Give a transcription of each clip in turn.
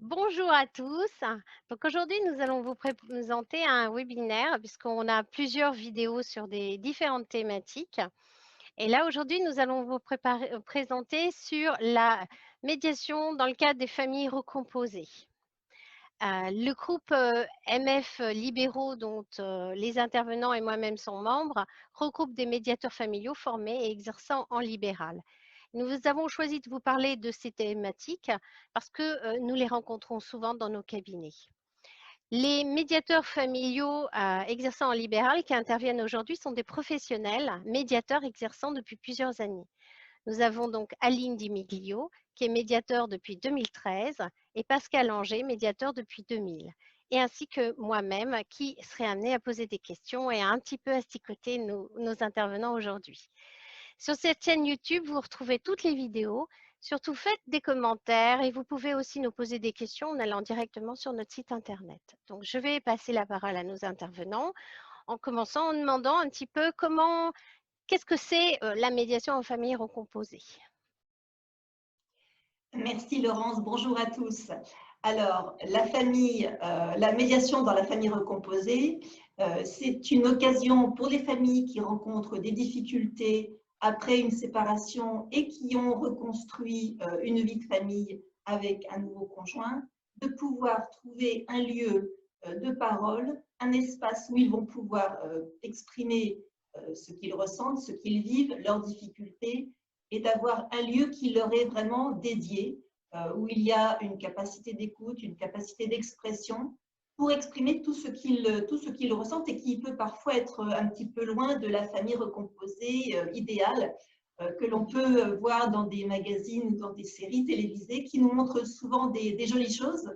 Bonjour à tous. Donc aujourd'hui, nous allons vous présenter un webinaire puisqu'on a plusieurs vidéos sur des différentes thématiques. Et là, aujourd'hui, nous allons vous présenter sur la médiation dans le cadre des familles recomposées. Le groupe MF Libéraux, dont les intervenants et moi-même sont membres, regroupe des médiateurs familiaux formés et exerçant en libéral. Nous avons choisi de vous parler de ces thématiques parce que nous les rencontrons souvent dans nos cabinets. Les médiateurs familiaux exerçant en libéral qui interviennent aujourd'hui sont des professionnels médiateurs exerçant depuis plusieurs années. Nous avons donc Aline Di Miglio, qui est médiateur depuis 2013, et Pascal Anger, médiateur depuis 2000, et ainsi que moi-même, qui serai amenée à poser des questions et à un petit peu asticoter nos intervenants aujourd'hui. Sur cette chaîne YouTube, vous retrouvez toutes les vidéos. Surtout, faites des commentaires et vous pouvez aussi nous poser des questions en allant directement sur notre site Internet. Donc, je vais passer la parole à nos intervenants en commençant en demandant un petit peu qu'est-ce que c'est la médiation en famille recomposée. Merci Laurence, bonjour à tous. Alors, la médiation dans la famille recomposée, c'est une occasion pour les familles qui rencontrent des difficultés après une séparation et qui ont reconstruit une vie de famille avec un nouveau conjoint, de pouvoir trouver un lieu de parole, un espace où ils vont pouvoir exprimer ce qu'ils ressentent, ce qu'ils vivent, leurs difficultés, et d'avoir un lieu qui leur est vraiment dédié, où il y a une capacité d'écoute, une capacité d'expression pour exprimer tout ce qu'ils ressentent et qui peut parfois être un petit peu loin de la famille recomposée idéale que l'on peut voir dans des magazines ou dans des séries télévisées qui nous montrent souvent des jolies choses,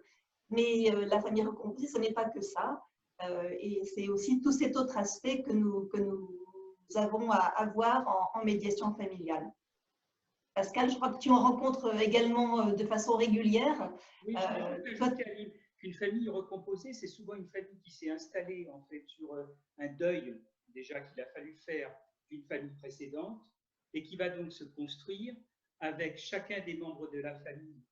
mais la famille recomposée, ce n'est pas que ça. Et c'est aussi tout cet autre aspect que nous avons à avoir en médiation familiale. Pascal, je crois que tu en rencontres également de façon régulière. Oui, je voulais juste ajouter qu'une famille recomposée, c'est souvent une famille qui s'est installée en fait sur un deuil déjà qu'il a fallu faire d'une famille précédente et qui va donc se construire avec chacun des membres de la famille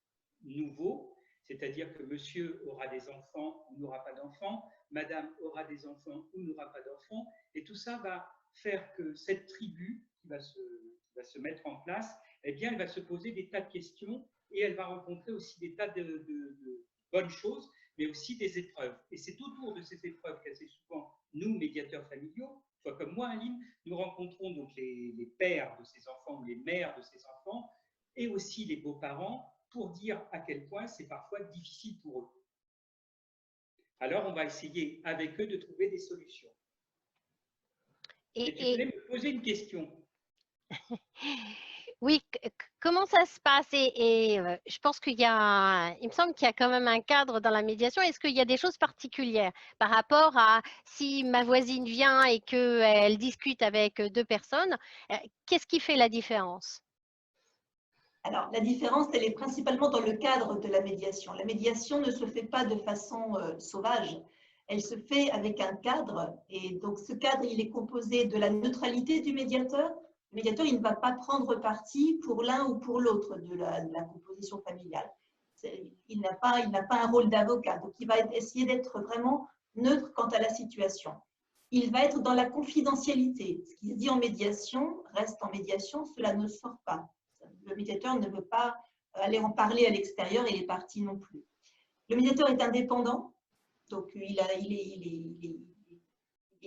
nouveau, c'est-à-dire que monsieur aura des enfants ou n'aura pas d'enfants, madame aura des enfants ou n'aura pas d'enfants, et tout ça va faire que cette tribu qui va se mettre en place, eh bien, elle va se poser des tas de questions et elle va rencontrer aussi des tas de bonnes choses, mais aussi des épreuves. Et c'est autour de ces épreuves qu'assez souvent, nous, médiateurs familiaux, soit comme moi, Aline, nous rencontrons donc les pères de ces enfants ou les mères de ces enfants, et aussi les beaux-parents, pour dire à quel point c'est parfois difficile pour eux. Alors, on va essayer avec eux de trouver des solutions. Et tu voulais me poser une question. Oui, comment ça se passe? Je pense il me semble qu'il y a quand même un cadre dans la médiation. Est-ce qu'il y a des choses particulières par rapport à si ma voisine vient et qu'elle discute avec deux personnes, qu'est-ce qui fait la différence? Alors, la différence, elle est principalement dans le cadre de la médiation. La médiation ne se fait pas de façon sauvage. Elle se fait avec un cadre. Et donc, ce cadre, il est composé de la neutralité du médiateur. Le médiateur, il ne va pas prendre parti pour l'un ou pour l'autre de la composition familiale. Il n'a pas un rôle d'avocat. Donc, il va essayer d'être vraiment neutre quant à la situation. Il va être dans la confidentialité. Ce qui se dit en médiation reste en médiation, cela ne sort pas. Le médiateur ne veut pas aller en parler à l'extérieur et les parties non plus. Le médiateur est indépendant, donc il est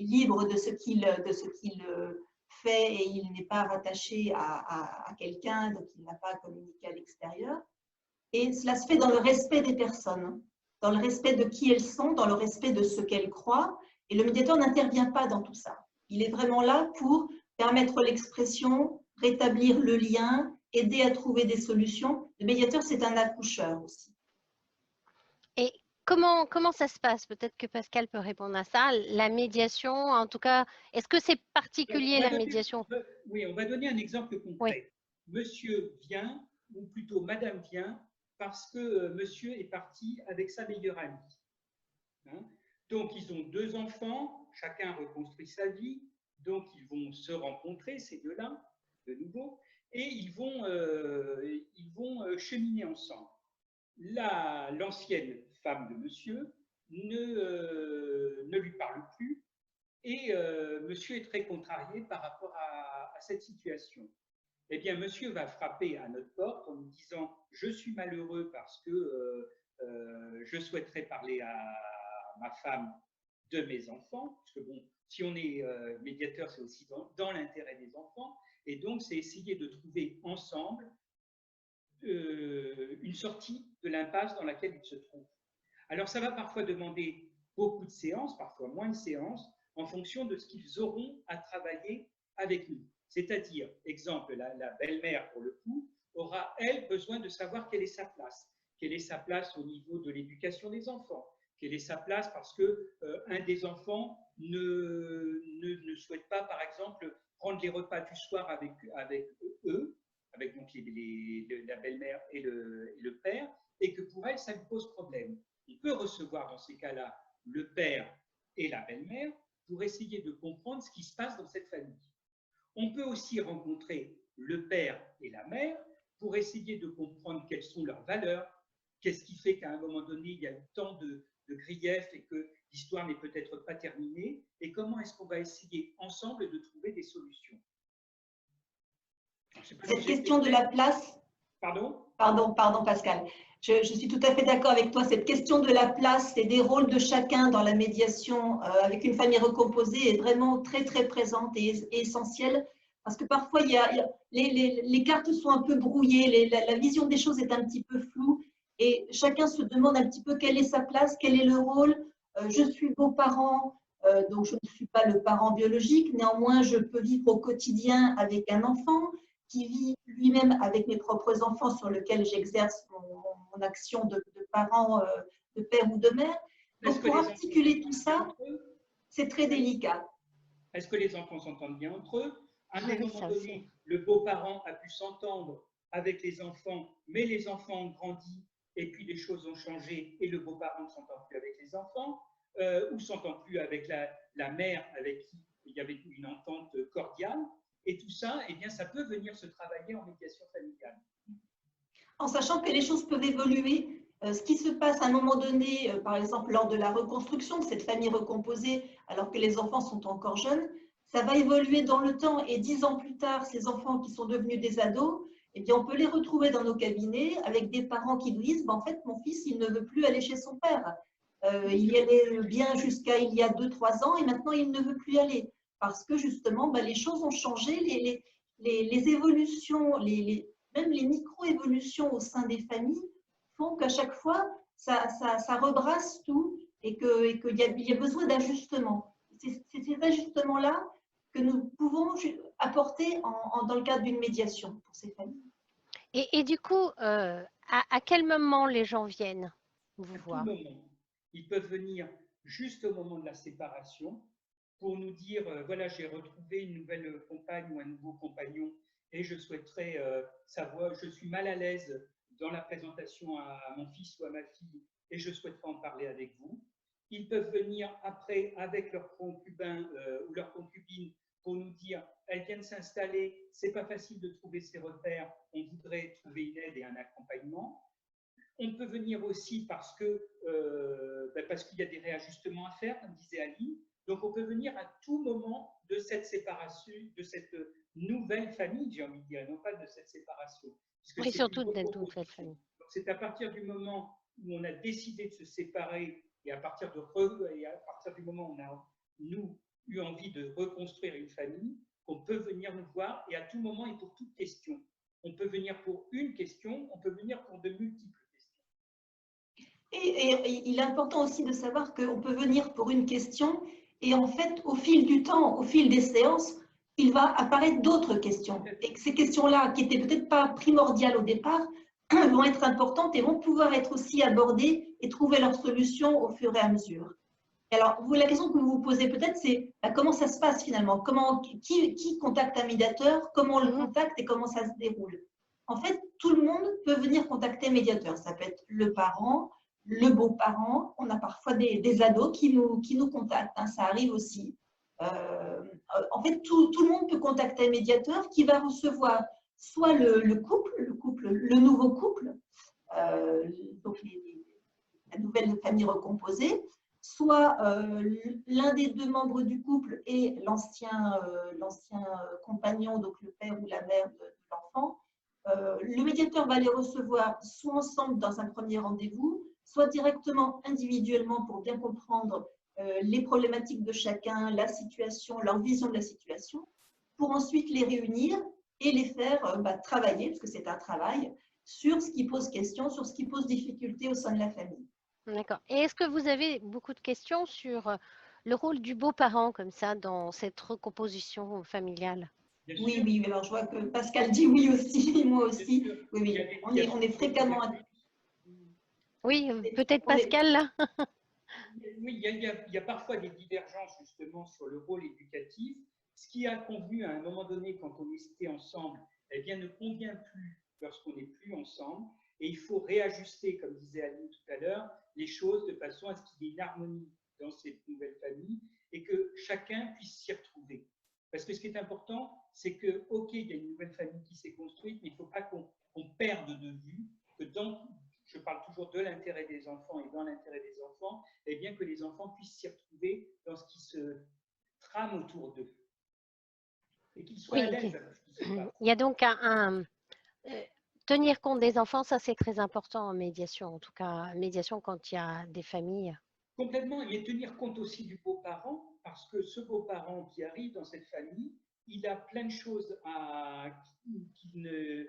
libre de ce qu'il fait et il n'est pas rattaché à quelqu'un, donc il n'a pas à communiquer à l'extérieur. Et cela se fait dans le respect des personnes, dans le respect de qui elles sont, dans le respect de ce qu'elles croient. Et le médiateur n'intervient pas dans tout ça. Il est vraiment là pour permettre l'expression, rétablir le lien, aider à trouver des solutions. Le médiateur, c'est un accoucheur aussi. Et comment ça se passe? Peut-être que Pascal peut répondre à ça. La médiation, en tout cas, est-ce que c'est particulier la médiation? Oui, on va donner un exemple Oui. concret. Monsieur vient, ou plutôt madame vient, parce que monsieur est parti avec sa meilleure amie. Hein? Donc, ils ont deux enfants, chacun reconstruit sa vie, donc ils vont se rencontrer, ces deux-là, de nouveau, et ils vont cheminer ensemble. l'ancienne femme de monsieur ne lui parle plus et monsieur est très contrarié par rapport à cette situation. Eh bien, monsieur va frapper à notre porte en nous disant « Je suis malheureux parce que je souhaiterais parler à ma femme de mes enfants », parce que bon, si on est médiateur, c'est aussi dans l'intérêt des enfants, et donc c'est essayer de trouver ensemble une sortie de l'impasse dans laquelle ils se trouvent. Alors, ça va parfois demander beaucoup de séances, parfois moins de séances, en fonction de ce qu'ils auront à travailler avec nous. C'est-à-dire, exemple, la belle-mère, pour le coup, aura, elle, besoin de savoir quelle est sa place. Quelle est sa place au niveau de l'éducation des enfants. Quelle est sa place parce qu'un des enfants ne souhaite pas, par exemple, prendre les repas du soir avec eux, avec donc la belle-mère et le père, et que pour elle, ça lui pose problème. On peut recevoir dans ces cas-là le père et la belle-mère pour essayer de comprendre ce qui se passe dans cette famille. On peut aussi rencontrer le père et la mère pour essayer de comprendre quelles sont leurs valeurs, qu'est-ce qui fait qu'à un moment donné, il y a eu tant de griefs et que l'histoire n'est peut-être pas terminée, et comment est-ce qu'on va essayer ensemble de trouver des solutions. Cette question de la place… Pardon Pascal. Je suis tout à fait d'accord avec toi. Cette question de la place et des rôles de chacun dans la médiation avec une famille recomposée est vraiment très, très présente et essentielle. Parce que parfois, les cartes sont un peu brouillées, la vision des choses est un petit peu floue et chacun se demande un petit peu quelle est sa place, quel est le rôle. Je suis beau-parent, donc je ne suis pas le parent biologique. Néanmoins, je peux vivre au quotidien avec un enfant qui vit lui-même avec mes propres enfants sur lesquels j'exerce mon action de parent, de père ou de mère. Donc, pour articuler tout ça, c'est très délicat. Est-ce que les enfants s'entendent bien entre eux? À un moment donné, le beau-parent a pu s'entendre avec les enfants, mais les enfants ont grandi et puis les choses ont changé et le beau-parent ne s'entend plus avec les enfants ou ne s'entend plus avec la mère avec qui il y avait une entente cordiale. Et tout ça, eh bien, ça peut venir se travailler en médiation familiale. En sachant que les choses peuvent évoluer. Ce qui se passe à un moment donné, par exemple lors de la reconstruction de cette famille recomposée, alors que les enfants sont encore jeunes, ça va évoluer dans le temps. Et 10 ans plus tard, ces enfants qui sont devenus des ados, eh bien, on peut les retrouver dans nos cabinets avec des parents qui nous disent en fait, mon fils, il ne veut plus aller chez son père. Il y allait bien jusqu'à il y a 2-3 ans et maintenant, il ne veut plus y aller. Parce que justement, les choses ont changé, les évolutions, même les micro-évolutions au sein des familles font qu'à chaque fois, ça rebrasse tout et qu'il y a besoin d'ajustements. C'est ces ajustements-là que nous pouvons apporter dans le cadre d'une médiation pour ces familles. Et du coup, à quel moment les gens viennent vous voir? À tout moment. Ils peuvent venir juste au moment de la séparation pour nous dire, voilà, j'ai retrouvé une nouvelle compagne ou un nouveau compagnon et je souhaiterais savoir, je suis mal à l'aise dans la présentation à mon fils ou à ma fille et je souhaiterais en parler avec vous. Ils peuvent venir après avec leur concubin ou leur concubine pour nous dire, elle vient de s'installer, c'est pas facile de trouver ses repères, on voudrait trouver une aide et un accompagnement. On peut venir aussi parce qu'il y a des réajustements à faire, comme disait Aline. Donc, on peut venir à tout moment de cette séparation, de cette nouvelle famille, j'ai envie de dire, non pas de cette séparation. Oui, surtout de cette nouvelle famille. C'est à partir du moment où on a décidé de se séparer et à partir du moment où on a, nous, eu envie de reconstruire une famille, qu'on peut venir nous voir et à tout moment et pour toute question. On peut venir pour une question, on peut venir pour de multiples questions. Et il est important aussi de savoir qu'on peut venir pour une question et en fait, au fil du temps, au fil des séances, il va apparaître d'autres questions. Et que ces questions-là, qui n'étaient peut-être pas primordiales au départ, vont être importantes et vont pouvoir être aussi abordées et trouver leur solution au fur et à mesure. Et alors, la question que vous vous posez peut-être, c'est comment ça se passe finalement? Qui contacte un médiateur? Comment on le contacte et comment ça se déroule? En fait, tout le monde peut venir contacter un médiateur. Ça peut être le parent, le beau-parent. On a parfois des ados qui nous contactent. Hein, ça arrive aussi. En fait, tout le monde peut contacter un médiateur qui va recevoir soit le nouveau couple, donc nouvelle famille recomposée, soit l'un des deux membres du couple et l'ancien compagnon, donc le père ou la mère de l'enfant. Le médiateur va les recevoir soit ensemble dans un premier rendez-vous, soit directement individuellement pour bien comprendre les problématiques de chacun, la situation, leur vision de la situation, pour ensuite les réunir et les faire travailler, parce que c'est un travail, sur ce qui pose question, sur ce qui pose difficulté au sein de la famille. D'accord. Et est-ce que vous avez beaucoup de questions sur le rôle du beau-parent comme ça dans cette recomposition familiale? Oui, oui, alors je vois que Pascal dit oui aussi, moi aussi. Oui, oui, on est fréquemment. Oui, peut-être Pascal là. Oui, il y a parfois des divergences justement sur le rôle éducatif. Ce qui a convenu à un moment donné quand on était ensemble, eh bien, ne convient plus lorsqu'on n'est plus ensemble. Et il faut réajuster, comme disait Aline tout à l'heure, les choses de façon à ce qu'il y ait une harmonie dans cette nouvelle famille et que chacun puisse s'y retrouver. Parce que ce qui est important, c'est que, OK, il y a une nouvelle famille qui s'est construite, mais il ne faut pas qu'on perde de vue que je parle toujours de l'intérêt des enfants et dans l'intérêt des enfants, et bien que les enfants puissent s'y retrouver dans ce qui se trame autour d'eux. Et qu'ils soient à l'aise avec ce qui se passe. Il y a donc tenir compte des enfants, ça c'est très important en médiation, en tout cas médiation quand il y a des familles. Complètement, et tenir compte aussi du beau-parent, parce que ce beau-parent qui arrive dans cette famille, il a plein de choses qu'il ne...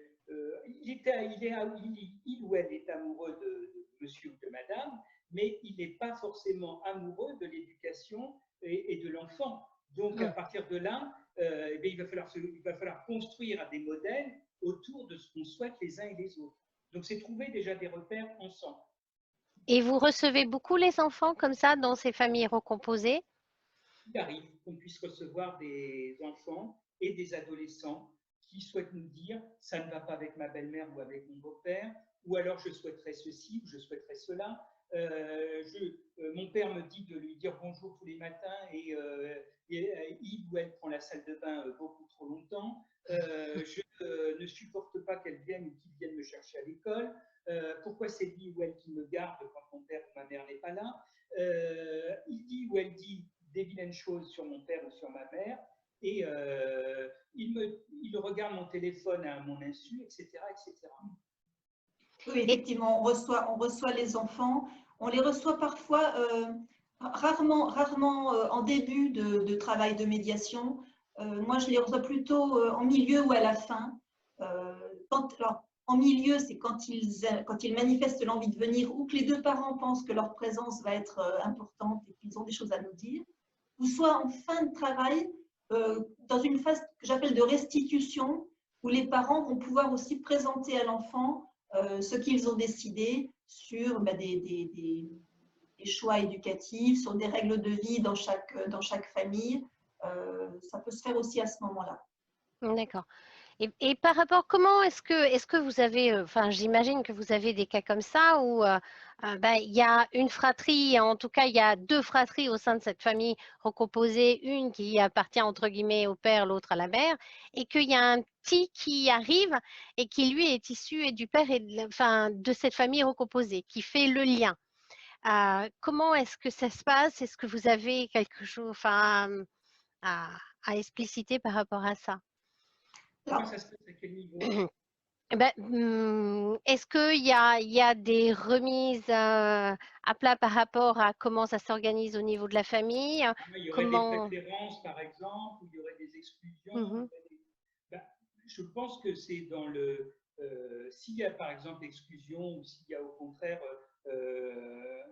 il ou elle est amoureux de monsieur ou de madame, mais il n'est pas forcément amoureux de l'éducation et de l'enfant. Donc, à partir de là, il va falloir construire des modèles autour de ce qu'on souhaite les uns et les autres. Donc, c'est trouver déjà des repères ensemble. Et vous recevez beaucoup les enfants comme ça dans ces familles recomposées? Il arrive qu'on puisse recevoir des enfants et des adolescents qui souhaitent nous dire « ça ne va pas avec ma belle-mère ou avec mon beau-père » ou alors « je souhaiterais ceci ou je souhaiterais cela ». Mon père me dit de lui dire bonjour tous les matins et il ou elle prend la salle de bain beaucoup trop longtemps. Je ne supporte pas qu'elle vienne ou qu'il vienne me chercher à l'école. Pourquoi c'est lui ou elle qui me garde quand mon père ou ma mère n'est pas là? Il dit ou elle dit des vilaines choses sur mon père ou sur ma mère et il regarde mon téléphone à mon insu, etc., etc. Oui, effectivement, on reçoit les enfants. On les reçoit parfois, rarement en début de travail de médiation. Moi, je les reçois plutôt en milieu ou à la fin. En milieu, c'est quand ils manifestent l'envie de venir ou que les deux parents pensent que leur présence va être importante et qu'ils ont des choses à nous dire. Ou soit en fin de travail, dans une phase que j'appelle de restitution, où les parents vont pouvoir aussi présenter à l'enfant ce qu'ils ont décidé sur des choix éducatifs, sur des règles de vie dans chaque famille. Ça peut se faire aussi à ce moment-là. D'accord. Et par rapport, comment est-ce que vous avez, enfin j'imagine que vous avez des cas comme ça où il y a une fratrie, en tout cas il y a deux fratries au sein de cette famille recomposée, une qui appartient entre guillemets au père, l'autre à la mère, et qu'il y a un petit qui arrive et qui lui est issu du père et de cette famille recomposée, qui fait le lien. Comment est-ce que ça se passe? Est-ce que vous avez quelque chose à expliciter par rapport à ça? Comment ça se passe à quel niveau? Est-ce qu'il y a des remises à plat par rapport à comment ça s'organise au niveau de la famille? Il y aurait des préférences, par exemple, ou il y aurait des exclusions. Je pense que c'est dans le... s'il y a, par exemple, exclusion ou s'il y a, au contraire,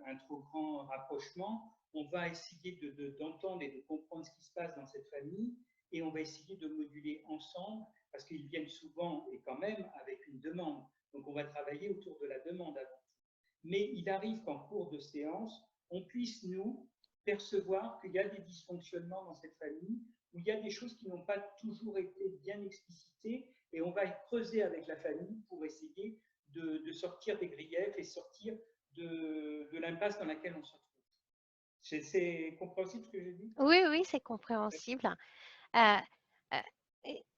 un trop grand rapprochement, on va essayer d'entendre et de comprendre ce qui se passe dans cette famille et on va essayer de moduler ensemble parce qu'ils viennent souvent et quand même avec une demande. Donc, on va travailler autour de la demande avant tout. Mais il arrive qu'en cours de séance, on puisse, nous, percevoir qu'il y a des dysfonctionnements dans cette famille, où il y a des choses qui n'ont pas toujours été bien explicitées, et on va creuser avec la famille pour essayer de sortir des griefs et sortir de l'impasse dans laquelle on se trouve. C'est compréhensible ce que j'ai dit? Oui, oui, c'est compréhensible.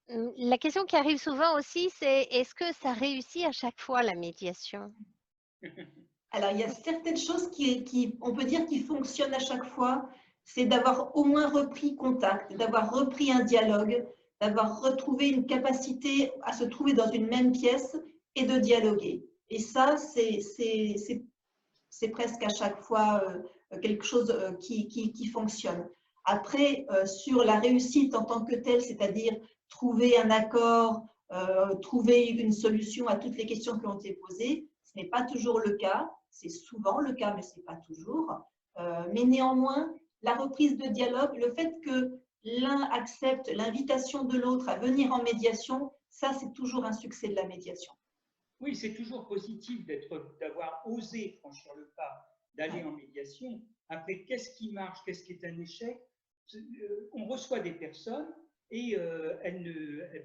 La question qui arrive souvent aussi, c'est est-ce que ça réussit à chaque fois la médiation? Alors, il y a certaines choses on peut dire, qui fonctionnent à chaque fois. C'est d'avoir au moins repris contact, d'avoir repris un dialogue, d'avoir retrouvé une capacité à se trouver dans une même pièce et de dialoguer. Et ça, c'est presque à chaque fois quelque chose qui fonctionne. Après, sur la réussite en tant que telle, c'est-à-dire trouver un accord, trouver une solution à toutes les questions qui ont été posées, ce n'est pas toujours le cas. C'est souvent le cas, mais ce n'est pas toujours. Mais néanmoins, la reprise de dialogue, le fait que l'un accepte l'invitation de l'autre à venir en médiation, ça, c'est toujours un succès de la médiation. Oui, c'est toujours positif d'avoir osé franchir le pas, d'aller en médiation. Après, qu'est-ce qui marche, qu'est-ce qui est un échec? On reçoit des personnes et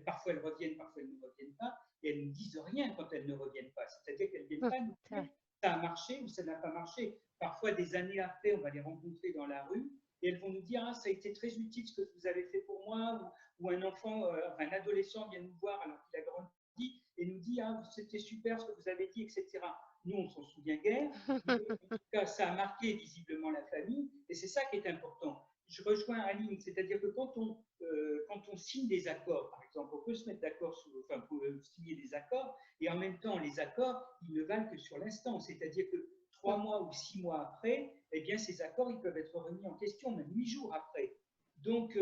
parfois elles reviennent, parfois elles ne reviennent pas, et elles ne disent rien quand elles ne reviennent pas. C'est-à-dire qu'elles ne viennent pas nous dire ça a marché ou ça n'a pas marché. Parfois, des années après, on va les rencontrer dans la rue et elles vont nous dire ah, ça a été très utile ce que vous avez fait pour moi, ou un enfant, un adolescent vient nous voir alors qu'il a grandi et nous dit ah, c'était super ce que vous avez dit, etc. Nous, on ne s'en souvient guère. Mais en tout cas, ça a marqué visiblement la famille et c'est ça qui est important. Je rejoins Aline, c'est-à-dire que quand on signe des accords, par exemple, on peut se mettre d'accord, pour signer des accords, et en même temps, les accords, ils ne valent que sur l'instant, c'est-à-dire que 3 mois ou 6 mois après, eh bien, ces accords, ils peuvent être remis en question, même 8 jours après. Donc,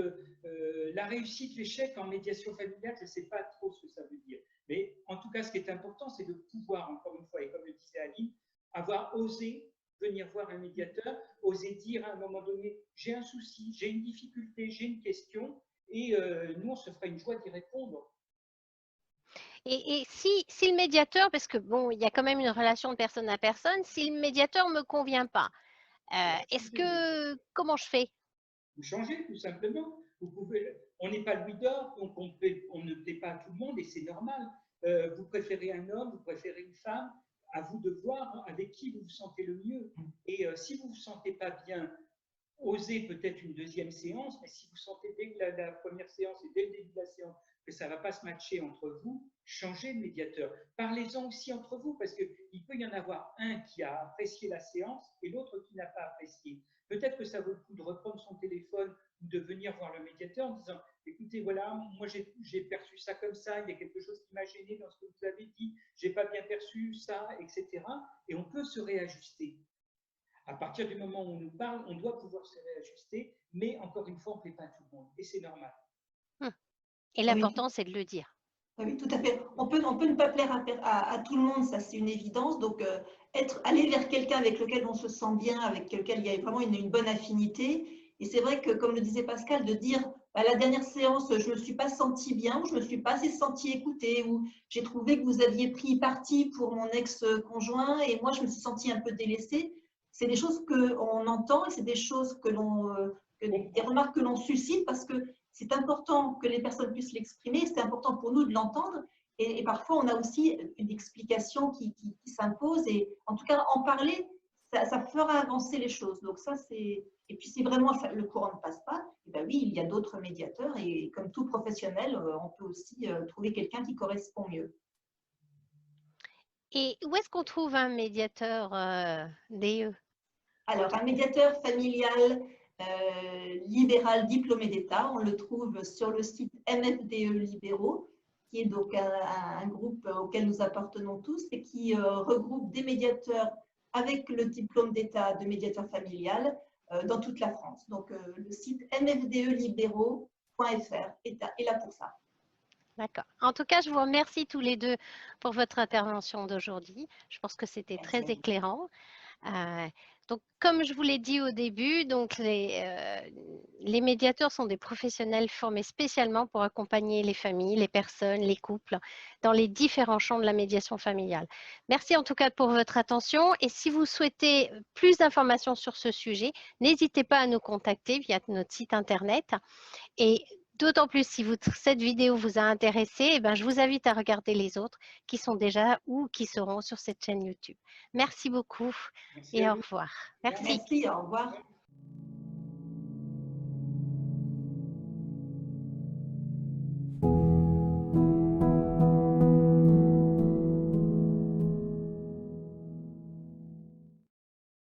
la réussite, l'échec en médiation familiale, je ne sais pas trop ce que ça veut dire. Mais en tout cas, ce qui est important, c'est de pouvoir, encore une fois, et comme le disait Aline, avoir osé venir voir un médiateur, oser dire à un moment donné, j'ai un souci, j'ai une difficulté, j'ai une question, et nous, on se fera une joie d'y répondre. Et si le médiateur, parce que bon, il y a quand même une relation de personne à personne, si le médiateur ne me convient pas, comment je fais? Vous changez tout simplement. Vous pouvez, on n'est pas Louis d'Or, donc on ne plaît pas à tout le monde et c'est normal. Vous préférez un homme, vous préférez une femme, à vous de voir avec qui vous vous sentez le mieux. Et si vous ne vous sentez pas bien, osez peut-être une deuxième séance, mais si vous sentez dès que la première séance et dès le début de la séance que ça ne va pas se matcher entre vous, changez de médiateur. Parlez-en aussi entre vous, parce qu'il peut y en avoir un qui a apprécié la séance et l'autre qui n'a pas apprécié. Peut-être que ça vaut le coup de reprendre son téléphone ou de venir voir le médiateur en disant « Écoutez, voilà, moi j'ai perçu ça comme ça, il y a quelque chose qui m'a gêné dans ce que vous avez dit, je n'ai pas bien perçu ça, etc. » Et on peut se réajuster. À partir du moment où on nous parle, on doit pouvoir se réajuster, mais encore une fois, on ne plaît pas à tout le monde, et c'est normal. Et l'important, c'est de le dire. Oui, tout à fait. On peut ne pas plaire à tout le monde, ça c'est une évidence. Donc, aller vers quelqu'un avec lequel on se sent bien, avec lequel il y a vraiment une bonne affinité. Et c'est vrai que, comme le disait Pascal, de dire à la dernière séance, je ne me suis pas sentie bien, ou je ne me suis pas assez sentie écoutée, ou j'ai trouvé que vous aviez pris parti pour mon ex-conjoint et moi je me suis sentie un peu délaissée. C'est des choses qu'on entend et c'est des choses des remarques que l'on suscite parce que c'est important que les personnes puissent l'exprimer, c'est important pour nous de l'entendre et parfois on a aussi une explication qui s'impose et en tout cas en parler, ça fera avancer les choses. Donc ça c'est… Et puis si vraiment le courant ne passe pas, eh bien oui, il y a d'autres médiateurs et comme tout professionnel, on peut aussi trouver quelqu'un qui correspond mieux. Et où est-ce qu'on trouve un médiateur DE? Alors, un médiateur familial libéral diplômé d'État, on le trouve sur le site MFDE Libéraux, qui est donc un groupe auquel nous appartenons tous et qui regroupe des médiateurs avec le diplôme d'État de médiateur familial dans toute la France. Donc, le site mfdelibéraux.fr est là pour ça. D'accord. En tout cas, je vous remercie tous les deux pour votre intervention d'aujourd'hui. Je pense que c'était très éclairant. Donc, comme je vous l'ai dit au début, donc les médiateurs sont des professionnels formés spécialement pour accompagner les familles, les personnes, les couples dans les différents champs de la médiation familiale. Merci en tout cas pour votre attention et si vous souhaitez plus d'informations sur ce sujet, n'hésitez pas à nous contacter via notre site internet et d'autant plus si cette vidéo vous a intéressé, eh ben, je vous invite à regarder les autres qui sont déjà ou qui seront sur cette chaîne YouTube. Merci beaucoup et au revoir. Merci. Merci, au revoir.